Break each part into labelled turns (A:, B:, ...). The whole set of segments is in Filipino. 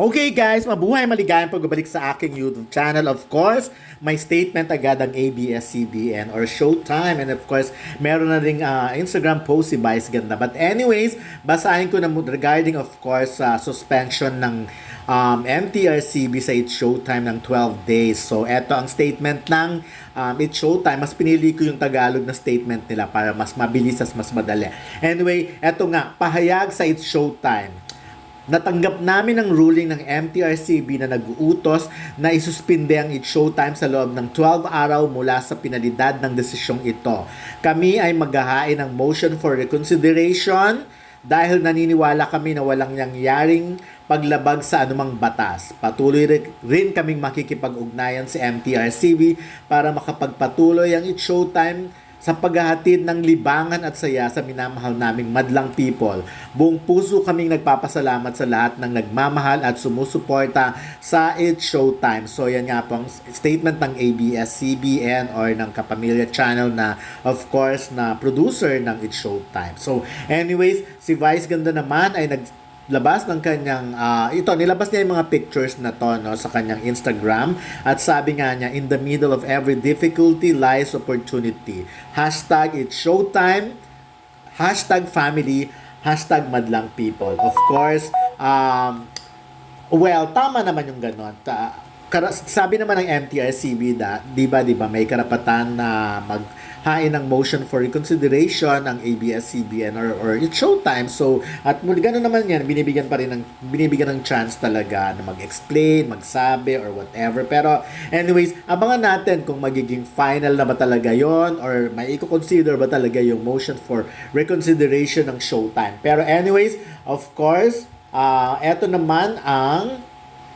A: Okay guys, mabuhay maligayang pagbabalik sa aking YouTube channel. Of course, may statement agad ang ABS-CBN or Showtime, and of course, meron na ring Instagram post si Vice Ganda. But anyways, basahin ko na regarding of course suspension ng MTRCB sa It's Showtime ng 12 days. So eto ang statement ng It's Showtime. Mas pinili ko yung Tagalog na statement nila para mas mabilis at mas madali. Anyway, eto nga, pahayag sa It's Showtime. Natanggap namin ang ruling ng MTRCB na nag-uutos na isuspinde ang It's Showtime sa loob ng 12 araw mula sa pinalidad ng desisyong ito. Kami ay maghahain ng motion for reconsideration dahil naniniwala kami na walang nangyaring paglabag sa anumang batas. Patuloy rin kaming makikipag-ugnayan sa MTRCB para makapagpatuloy ang It's Showtime sa paghahatid ng libangan at saya sa minamahal naming madlang people. Buong puso kaming nagpapasalamat sa lahat ng nagmamahal at sumusuporta sa It's Showtime. So yan nga po ang statement ng ABS-CBN or ng Kapamilya Channel na of course na producer ng It's Showtime. So anyways, si Vice Ganda naman ay naglabas ng kanyang nilabas niya yung mga pictures na to no, sa kanyang Instagram at sabi nga niya, in the middle of every difficulty lies opportunity. Hashtag It's Showtime, hashtag family, hashtag madlang people. Of course, well, tama naman yung ganon. Sabi naman ng MTRCB na, di ba, may karapatan na maghain ng motion for reconsideration ang ABS-CBN or It's Showtime. So, at muli gano'n naman yan, binibigyan ng chance talaga na mag-explain, magsabi, or whatever. Pero, anyways, abangan natin kung magiging final na ba talaga yon or may i-consider ba talaga yung motion for reconsideration ng Showtime. Pero anyways, of course, eto naman ang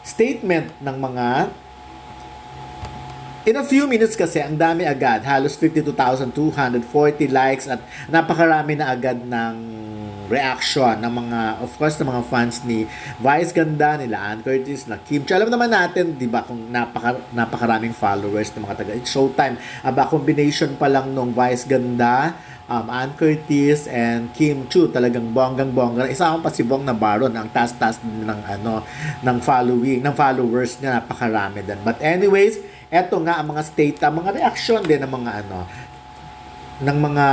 A: statement ng mga in a few minutes kasi ang dami agad, halos 52,240 likes at napakarami na agad ng reaction ng mga, of course, ng mga fans ni Vice Ganda, nila Ann Curtis, na Kim Chu. Alam naman natin, di ba, kung napakaraming followers ng mga taga It's Showtime. Aba, combination pa lang nung Vice Ganda, Ann Curtis and Kim Chu, talagang bonggang-bongga. Isa akong pa si Bong Navarro ang taas-taas ng followers niya, napakarami din. But anyways, eto nga ang mga mga reaction din ng mga ng mga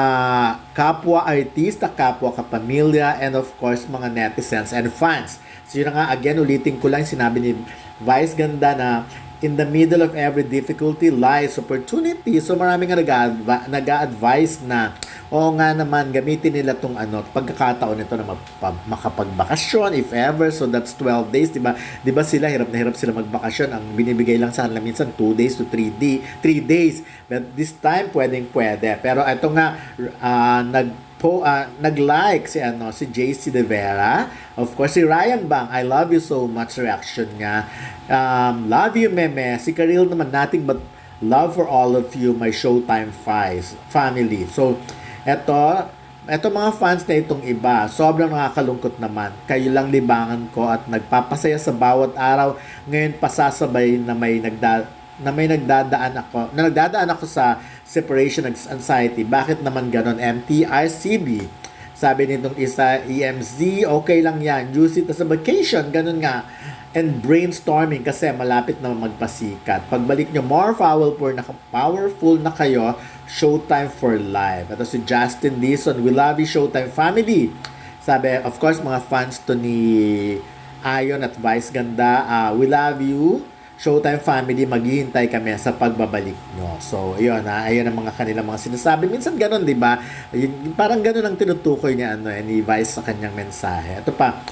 A: kapwa artista, kapwa kapamilya, and of course mga netizens and fans. So yun nga, again, ulitin ko lang sinabi ni Vice Ganda na in the middle of every difficulty lies opportunity. So marami nga nag-a-advise na oo nga naman, gamitin nila tong pagkakataon nito na makapagbakasyon if ever. So that's 12 days, 'di ba? 'Di ba sila hirap na hirap sila magbakasyon. Ang binibigay lang sa kanila minsan 2 days to 3 days. But this time pwede. Pero ito nga nag-like si JC De Vera. Of course, si Ryan Bang, I love you so much, reaction niya. Love you, meme. Si Karil naman, nothing but love for all of you, my Showtime family. So, eto mga fans na itong iba, sobrang nakakalungkot naman. Kayo lang libangan ko at nagpapasaya sa bawat araw. Ngayon pasasabay na nagdadaan ako sa separation anxiety. Bakit naman ganon? MTRCB. Sabi nitong isa, EMZ, okay lang yan. Use it as a vacation. Ganon nga. And brainstorming kasi malapit na magpasikat. Pagbalik nyo, more powerful na kayo. Showtime for life. Ito si Justin Dison. We love you, Showtime family. Sabi, of course, mga fans to ni Ayon at Vice Ganda. We love you, Showtime family, maghihintay kami sa pagbabalik nyo. So, ayun ayun ang mga kanilang mga sinasabi. Minsan ganun, di ba? Parang ganun ang tinutukoy niya ni Vice sa kanyang mensahe. Ito pa,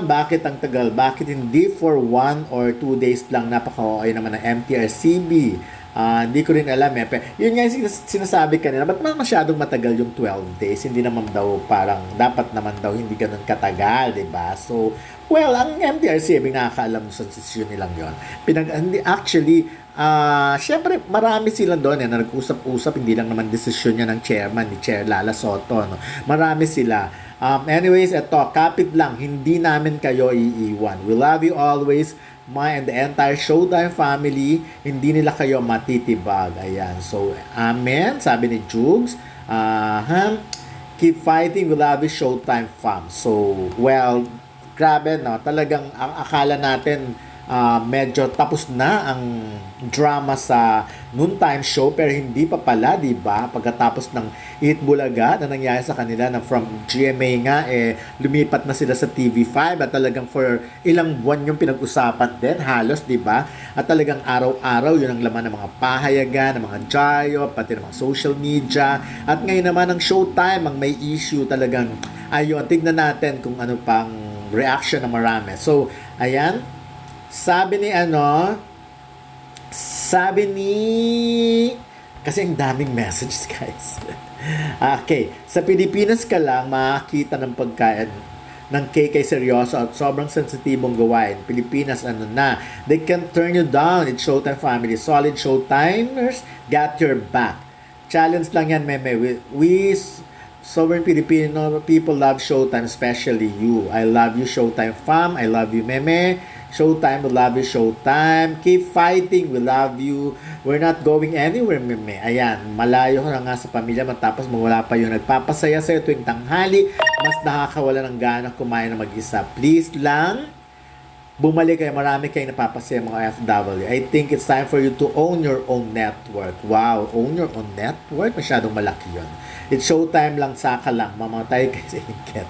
A: bakit ang tagal? Bakit hindi for 1 or 2 days lang? Napaka-okay naman ng MTRCB. Hindi ko rin alam Yun nga yung sinasabi kanina, ba't masyadong matagal yung 12 days? Hindi naman daw dapat naman daw hindi ganun katagal, diba? So, well, ang MTRCB nakakaalam sa desisyon nilang yun. Actually, syempre marami sila doon na nag-usap-usap, hindi lang naman desisyon niya ng chairman, ni Chair Lala Soto. No? Marami sila. Anyways, kapit lang, hindi namin kayo iiwan. We love you always, and the entire Showtime family. Hindi nila kayo matitibag. Ayan. So, amen. Sabi ni Jugs. Keep fighting. We love you, Showtime fam. So, well, grabe, no? Talagang akala natin medyo tapos na ang drama sa noontime show pero hindi pa pala, di ba? Pagkatapos ng Eat Bulaga na nangyari sa kanila na from GMA nga lumipat na sila sa TV5 at talagang for ilang buwan yung pinag-usapan din halos, di ba? At talagang araw-araw yun ang laman ng mga pahayagan, ng mga diaryo, pati ng mga social media. At ngayon naman ang Showtime ang may issue talagang ayun, tignan natin kung ano pang reaction ng marami. So, ayan, sabi ni kasi ang daming messages, guys. Okay, sa Pilipinas ka lang makakita ng pagkain ng KK seryoso at sobrang sensitibong gawain. Pilipinas, they can turn you down. It's Showtime family. Solid Showtimers got your back. Challenge lang yan, meme. We sovereign Filipino people love Showtime, especially you. I love you, Showtime fam. I love you, meme. Showtime, we love you, Showtime. Keep fighting, we love you. We're not going anywhere, meme. Ayan, malayo ka na nga sa pamilya matapos mawala pa yung nagpapasaya sa'yo tuwing tanghali. Mas nakakawala ng gana kumain na mag-isa. Please lang, bumalik kayo. Marami kayong napapasaya mga FW. I think it's time for you to own your own network. Wow, own your own network? Masyadong malaki yun. It's Showtime lang, saka lang. Mamatay kayo sa inket.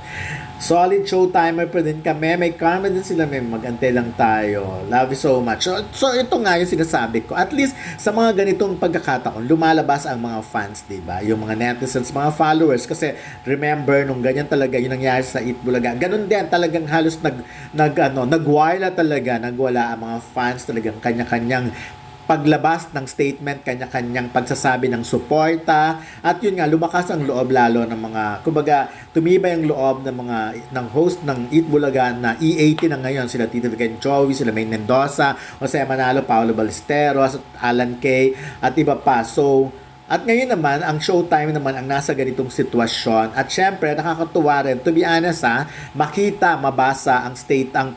A: Solid Showtimer pa din kami. May karma din sila, may magantay lang tayo. Love you so much. So ito nga yung sinasabi ko. At least sa mga ganitong pagkakataon, lumalabas ang mga fans, diba? Yung mga netizens, mga followers. Kasi remember, nung ganyan talaga, yung nangyari sa Eat Bulaga. Ganun din, talagang halos nagwala talaga. Nagwala ang mga fans talagang kanya-kanyang paglabas ng statement, kanya-kanyang pagsasabi ng suporta, at yun nga, lumakas ang loob lalo ng mga, kumbaga, tumibay ang loob ng host ng Eat Bulaga na E80 na ngayon, sila Tito Vigan Joey, sila May Mendoza, Jose Manalo, Paolo Ballesteros, Alan Kay, at iba pa. So, at ngayon naman, ang Showtime naman ang nasa ganitong sitwasyon. At syempre, nakakatuwa rin, to be honest makita, mabasa ang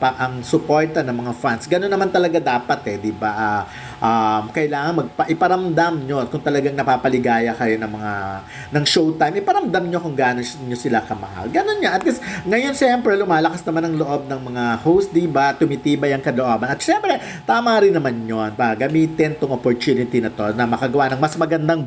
A: ang suporta ng mga fans. Ganun naman talaga dapat di ba? Kailangan iparamdam nyo kung talagang napapaligaya kayo ng Showtime. Iparamdam nyo kung gaano nyo sila kamahal. Ganun nga. At least, ngayon syempre, lumalakas naman ang loob ng mga host, di ba? Tumitibay ang kalooban. At syempre, tama rin naman yun. Gamitin tong opportunity na to na makagawa ng mas magandang